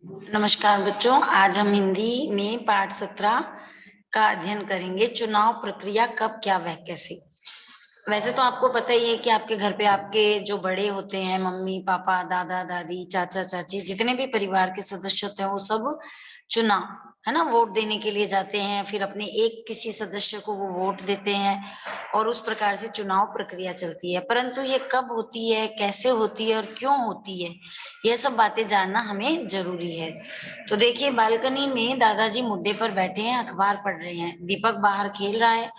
नमस्कार बच्चों, आज हम हिंदी में पाठ 17 का अध्ययन करेंगे। चुनाव प्रक्रिया कब, क्या, वह कैसे। वैसे तो आपको पता ही है कि आपके घर पे आपके जो बड़े होते हैं, मम्मी पापा, दादा दादी, चाचा चाची, जितने भी परिवार के सदस्य होते हैं, वो सब चुनाव, है ना, वोट देने के लिए जाते हैं। फिर अपने एक किसी सदस्य को वो वोट देते हैं और उस प्रकार से चुनाव प्रक्रिया चलती है। परंतु ये कब होती है, कैसे होती है और क्यों होती है, ये सब बातें जानना हमें जरूरी है। तो देखिए, बालकनी में दादाजी मुड्डे पर बैठे हैं, अखबार पढ़ रहे हैं। दीपक बाहर खेल रहा है।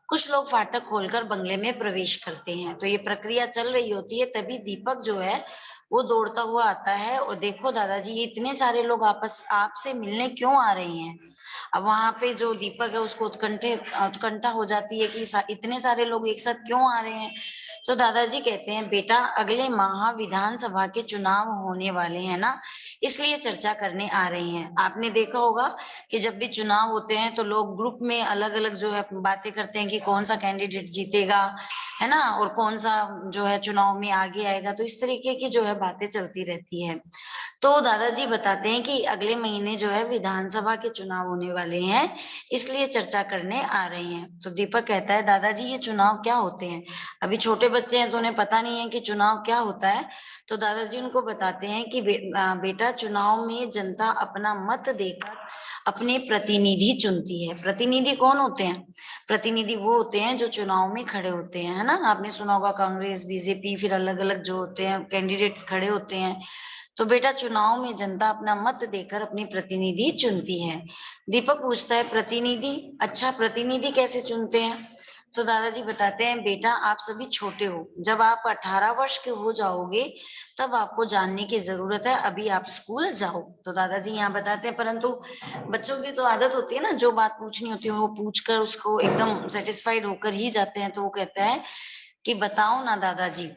कुछ लोग फाटक खोलकर बंगले में प्रवेश करते हैं। तो ये प्रक्रिया चल रही होती है, तभी दीपक जो है वो दौड़ता हुआ आता है और देखो दादाजी, ये इतने सारे लोग आपसे मिलने क्यों आ रहे हैं। अब वहां पे जो दीपक है उसको उत्कंठा हो जाती है कि इतने सारे लोग एक साथ क्यों आ रहे हैं। तो दादाजी कहते हैं, बेटा अगले माह विधानसभा के चुनाव होने वाले हैं ना, इसलिए चर्चा करने आ रहे हैं। आपने देखा होगा कि जब भी चुनाव होते हैं तो लोग ग्रुप में अलग अलग जो है बातें करते हैं कि कौन सा कैंडिडेट जीतेगा, है ना, और कौन सा जो है चुनाव में आगे आएगा। तो इस तरीके की जो है बातें चलती रहती है। तो दादाजी बताते हैं कि अगले महीने जो है विधानसभा के चुनाव होने वाले हैं, इसलिए चर्चा करने आ रहे हैं। तो दीपक कहता है, दादाजी ये चुनाव क्या होते हैं। अभी छोटे बच्चे हैं तो उन्हें पता नहीं है कि चुनाव क्या होता है। तो दादाजी उनको बताते हैं कि बेटा, चुनाव में जनता अपना मत देकर अपने प्रतिनिधि चुनती है। प्रतिनिधि कौन होते हैं? प्रतिनिधि वो होते हैं जो चुनाव में खड़े होते हैं, है ना। आपने सुना होगा कांग्रेस, बीजेपी, फिर अलग अलग जो होते हैं कैंडिडेट्स खड़े होते हैं। तो बेटा, चुनाव में जनता अपना मत देकर अपनी प्रतिनिधि चुनती है। दीपक पूछता है, प्रतिनिधि, अच्छा प्रतिनिधि कैसे चुनते हैं। तो दादाजी बताते हैं, बेटा आप सभी छोटे हो, जब आप 18 वर्ष के हो जाओगे तब आपको जानने की जरूरत है, अभी आप स्कूल जाओ। तो दादाजी यहाँ बताते हैं, परंतु बच्चों की तो आदत होती है ना, जो बात पूछनी होती है वो पूछकर उसको एकदम सेटिस्फाइड होकर ही जाते हैं। तो वो कहता है कि बताओ ना दादाजी।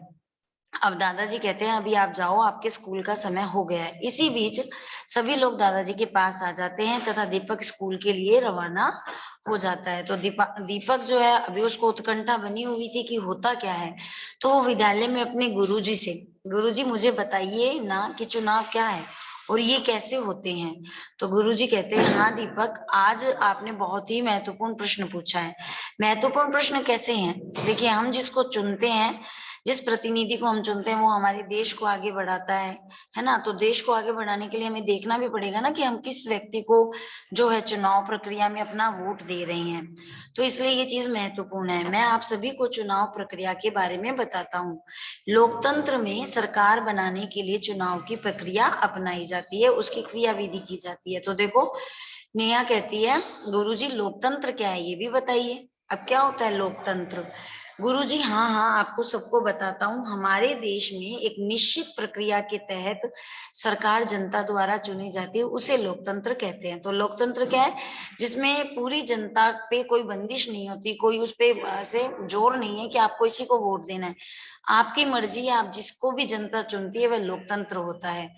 अब दादाजी कहते हैं, अभी आप जाओ, आपके स्कूल का समय हो गया है। इसी बीच सभी लोग दादाजी के पास आ जाते हैं तथा दीपक स्कूल के लिए रवाना हो जाता है। तो दीपक जो है, अभी उसको उत्कंठा बनी हुई थी कि होता क्या है। तो वो विद्यालय में अपने गुरुजी से, गुरुजी मुझे बताइए ना कि चुनाव क्या है और ये कैसे होते हैं। तो गुरुजी कहते हैं, हाँ दीपक, आज आपने बहुत ही महत्वपूर्ण प्रश्न पूछा है। महत्वपूर्ण प्रश्न कैसे हैं? देखिए, हम जिसको चुनते हैं, जिस प्रतिनिधि को हम चुनते हैं, वो हमारे देश को आगे बढ़ाता है ना। तो देश को आगे बढ़ाने के लिए हमें देखना भी पड़ेगा ना कि हम किस व्यक्ति को जो है चुनाव प्रक्रिया में अपना वोट दे रहे हैं। तो इसलिए ये चीज महत्वपूर्ण है। मैं आप सभी को चुनाव प्रक्रिया के बारे में बताता हूँ। लोकतंत्र में सरकार बनाने के लिए चुनाव की प्रक्रिया अपनाई जाती है, उसकी क्रियाविधि की जाती है। तो देखो, नेहा कहती है, गुरुजी लोकतंत्र क्या है ये भी बताइए। अब क्या होता है लोकतंत्र? गुरुजी, हाँ हाँ, आपको सबको बताता हूँ। हमारे देश में एक निश्चित प्रक्रिया के तहत सरकार जनता द्वारा चुनी जाती है, उसे लोकतंत्र कहते हैं। तो लोकतंत्र क्या है? जिसमें पूरी जनता पे कोई बंदिश नहीं होती, कोई उस पे ऐसे जोर नहीं है कि आपको इसी को वोट देना है। आपकी मर्जी है, आप जिसको भी जनता चुनती है वह लोकतंत्र होता है।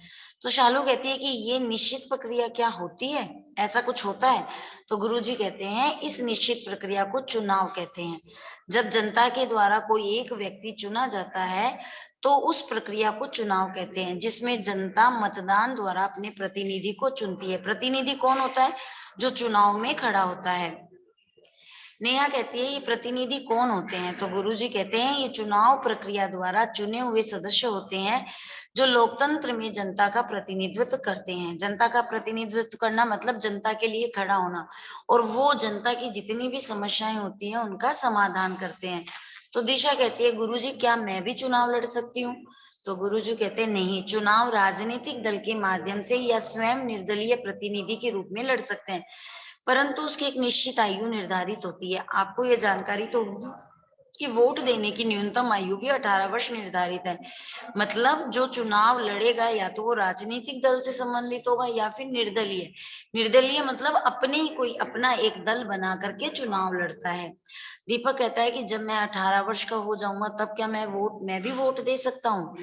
तो शालू कहती है कि ये निश्चित प्रक्रिया क्या होती है, ऐसा कुछ होता है? तो गुरुजी कहते हैं, इस निश्चित प्रक्रिया को चुनाव कहते हैं। जब जनता के द्वारा कोई एक व्यक्ति चुना जाता है तो उस प्रक्रिया को चुनाव कहते हैं, जिसमें जनता मतदान द्वारा अपने प्रतिनिधि को चुनती है। प्रतिनिधि कौन होता है? जो चुनाव में खड़ा होता है। नेहा कहती है, ये प्रतिनिधि कौन होते हैं? तो गुरुजी कहते हैं, ये चुनाव प्रक्रिया द्वारा चुने हुए सदस्य होते हैं जो लोकतंत्र में जनता का प्रतिनिधित्व करते हैं। जनता का प्रतिनिधित्व करना मतलब जनता के लिए खड़ा होना, और वो जनता की जितनी भी समस्याएं होती हैं उनका समाधान करते हैं। तो दिशा कहती है, गुरुजी क्या मैं भी चुनाव लड़ सकती हूँ? तो गुरुजी कहते हैं, नहीं, चुनाव राजनीतिक दल के माध्यम से या स्वयं निर्दलीय प्रतिनिधि के रूप में लड़ सकते हैं, परंतु उसकी एक निश्चित आयु निर्धारित होती है। आपको ये जानकारी तो होगी कि वोट देने की न्यूनतम आयु भी 18 वर्ष निर्धारित है। मतलब जो चुनाव लड़ेगा या तो वो राजनीतिक दल से संबंधित होगा या फिर निर्दलीय। निर्दलीय मतलब अपने ही कोई अपना एक दल बना करके चुनाव लड़ता है। दीपक कहता है कि जब मैं 18 वर्ष का हो जाऊंगा तब क्या मैं भी वोट दे सकता हूँ?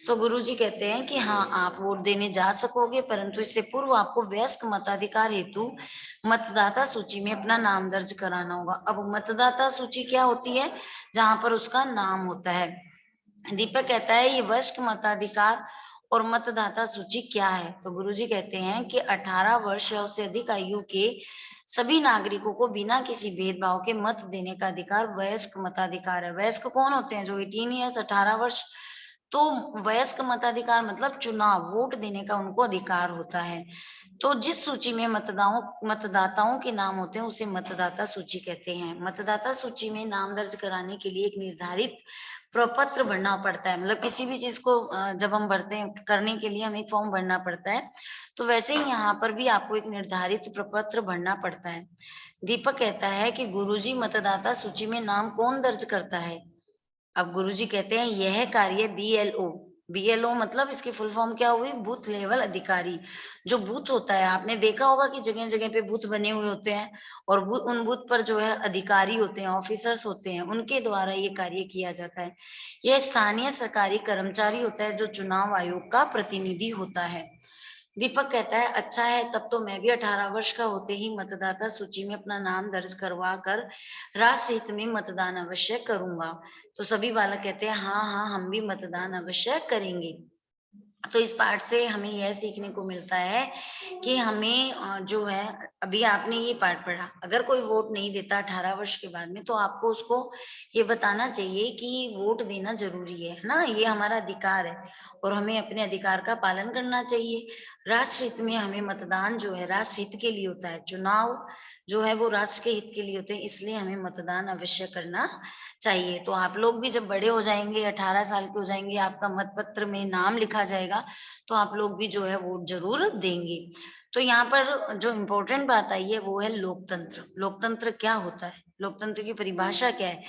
तो गुरुजी कहते हैं कि हाँ, आप वोट देने जा सकोगे, परंतु इससे पूर्व आपको वयस्क मताधिकार हेतु मतदाता सूची में अपना नाम दर्ज कराना होगा। अब मतदाता सूची क्या होती है? जहां पर उसका नाम होता है। दीपक कहता है, ये वयस्क मताधिकार और मतदाता सूची क्या है? तो गुरुजी कहते हैं कि 18 वर्ष या उससे अधिक आयु के सभी नागरिकों को बिना किसी भेदभाव के मत देने का अधिकार वयस्क मताधिकार है। वयस्क कौन होते हैं? जो 18 ईयर्स 18 वर्ष, तो वयस्क मताधिकार मतलब चुनाव, वोट देने का उनको अधिकार होता है। तो जिस सूची में मतदाताओं के नाम होते हैं उसे मतदाता सूची कहते हैं। मतदाता सूची में नाम दर्ज कराने के लिए एक निर्धारित प्रपत्र भरना पड़ता है। मतलब किसी भी चीज़ को जब हम भरते हैं करने के लिए हमें एक फॉर्म भरना पड़ता है। तो वैसे ही यहाँ पर भी आपको एक निर्धारित प्रपत्र भरना पड़ता है। दीपक कहता है कि गुरुजी मतदाता सूची में नाम कौन दर्ज करता है? अब गुरुजी कहते हैं यह कार्य बीएलओ, बीएलओ मतलब इसकी फुल फॉर्म क्या हुई? बूथ लेवल अधिकारी। जो बूथ होता है आपने देखा होगा कि जगह-जगह पे बूथ बने हुए होते हैं और उन बूथ पर जो है अधिकारी होते हैं, ऑफिसर्स होते हैं, उनके द्वारा ये कार्य किया जाता है। यह स्थानीय सरकारी कर्मचारी होता है जो चुनाव आयोग का प्रतिनिधि होता है। दीपक कहता है अच्छा है, तब तो मैं भी 18 वर्ष का होते ही मतदाता सूची में अपना नाम दर्ज करवा कर राष्ट्र हित में मतदान अवश्य करूंगा। तो सभी बालक कहते हैं हाँ हाँ हम भी मतदान अवश्य करेंगे। तो इस पाठ से हमें यह सीखने को मिलता है कि हमें जो है अभी आपने ये पाठ पढ़ा, अगर कोई वोट नहीं देता 18 वर्ष के बाद में तो आपको उसको ये बताना चाहिए कि वोट देना ज़रूरी है ना? ये हमारा अधिकार है और हमें अपने अधिकार का पालन करना चाहिए। राष्ट्र हित में हमें मतदान जो है राष्ट्र हित के लिए होता है, चुनाव जो है वो राष्ट्र के हित के लिए होते हैं, इसलिए हमें मतदान अवश्य करना चाहिए। तो आप लोग भी जब बड़े हो जाएँगे, 18 साल के हो जाएँगे, आपका मतपत्र में नाम लिखा जाएगा, तो आप लोग भी जो है वोट ज़रूर देंगे। तो यहाँ पर जो इम्पोर्टेंट बात आई है वो है लोकतंत्र। लोकतंत्र क्या होता है? लोकतंत्र की परिभाषा क्या है?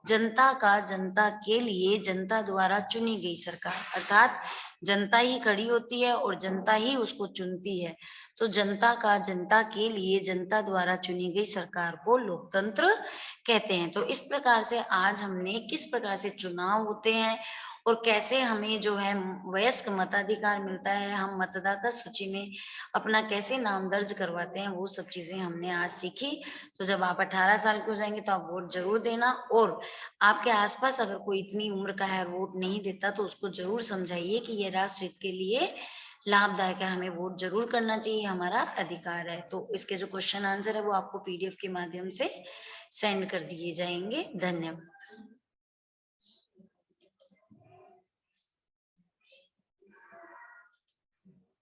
जनता का जनता के लिए जनता द्वारा चुनी गई सरकार, अर्थात जनता ही खड़ी होती है और जनता ही उसको चुनती है। तो जनता का जनता के लिए जनता द्वारा चुनी गई सरकार को लोकतंत्र कहते हैं। तो इस प्रकार से आज हमने किस प्रकार से चुनाव होते हैं और कैसे हमें जो है वयस्क मताधिकार मिलता है, हम मतदाता सूची में अपना कैसे नाम दर्ज करवाते हैं, वो सब चीज़ें हमने आज सीखी। तो जब आप 18 साल के हो जाएँगे तो आप वोट ज़रूर देना और आपके आस-पास अगर कोई इतनी उम्र का है और वोट नहीं देता तो उसको ज़रूर समझाइए कि ये राष्ट्र हित के लिए लाभदायक है, हमें वोट ज़रूर करना चाहिए, हमारा अधिकार है। तो इसके जो क्वेश्चन आंसर है वो आपको पीडीएफ के माध्यम से सेंड कर दिए जाएँगे। धन्यवाद।